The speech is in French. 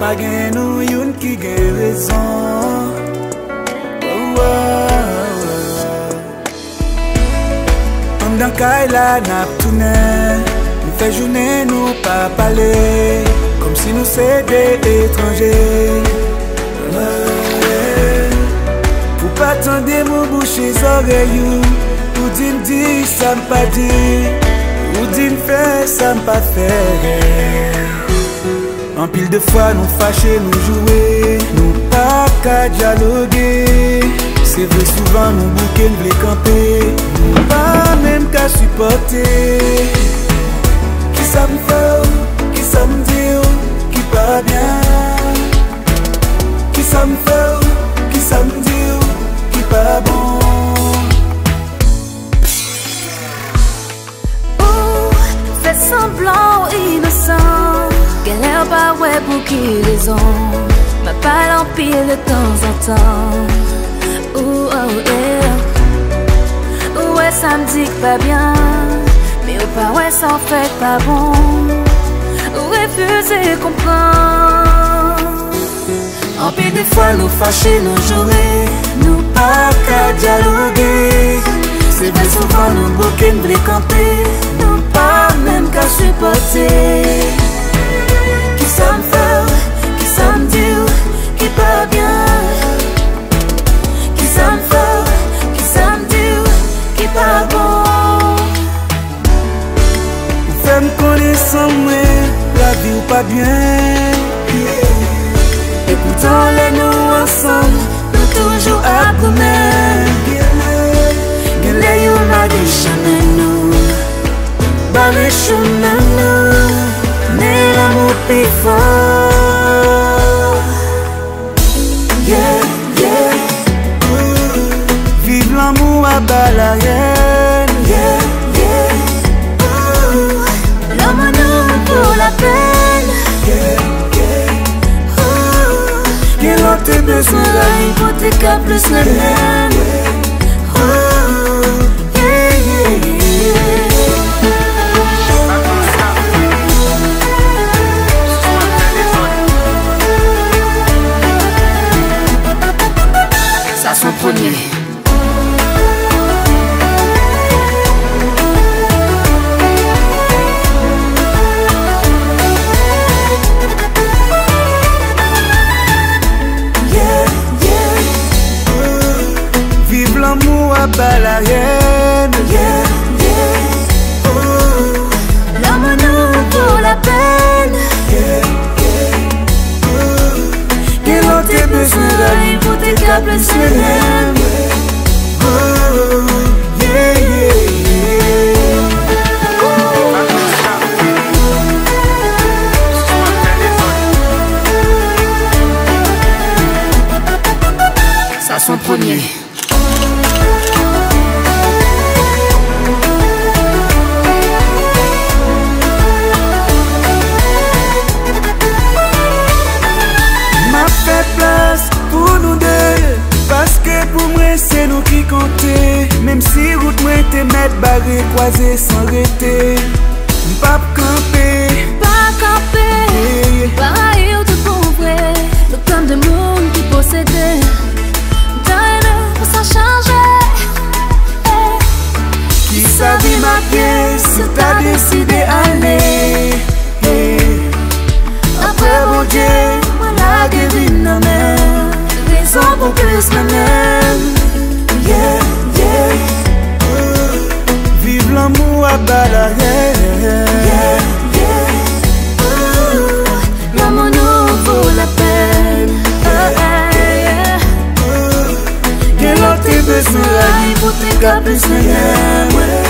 pas gen nou youn ki gen raison. On dans Kaila nap tourné, nous fait journée nous pas parler, comme si nous c'est des étrangers. Pour pas attendre mon bouche les oreilles, pour dire ça m'pas dit, pour dire faire ça m'pas faire. En pile de fois nous fâcher, nous jouer, nous pas qu'à dialoguer. C'est vrai souvent nous bouquets, nous les camper, nous pas même qu'à supporter. Qui ça me fait, qui ça me dit, qui pas bien. Qui ça me fait, qui ça me dit, qui pas bon. Oh, fais semblant innocent, galère pas ouais pour qui raison. Ma parle en pile de temps en temps. Oh, oh, yeah. Ouais, ça me dit que pas bien, mais au pas ouais, ça en fait pas bon. Refuser comprendre. En pile des fois nous fâcher, nous jouer, nous pas qu'à dialoguer. C'est vrai souvent nous bouquets, nous les camper, nous pas même qu'à supporter. Qui ça me fait, qui ça me dit, qui pas bien. Qui ça me fait, qui ça me dit, qui pas bon. Fais-moi connaître moi, la vie ou pas bien. Et pourtant les nous ensemble, nous toujours à promettre. Gêner you m'a déchaîné nous, barrer chemin nous, mais l'amour plus fort. Yeah, yeah. Vive l'amour à bas la reine. Yeah, yeah. L'amour pour la peine. Yeah, yeah. Quel autre tes besoins La hypothèque plus la même. Yeah, yeah, yeah. Ça son premier. Vive l'amour à bas la reine. Yeah, yeah. Oh, l'amour pour la peine. Yeah, yeah. Quel autre tes besoins La hypothèque plus la même. Oh, yeah, yeah, yeah. Ça son premier. M'a fait place pour nous deux, parce que pour moi c'est nous qui comptons. Même si route moi te mettre barré, croisé sans arrêter. M'pas camper, Pas camper, pareil ou tout pour vrai. Le temps de monde qui possédait. Donne pour ça changer. qui savait ma pièce, si t'as décidé aller. Après mon Dieu, la guérine n'a même raison pour plus la même. Yeah, yeah. Vive l'amour à bas la reine. Yeah, yeah. L'amour nous vaut la peine. Quel autre besoin, La hypothèque plus la même.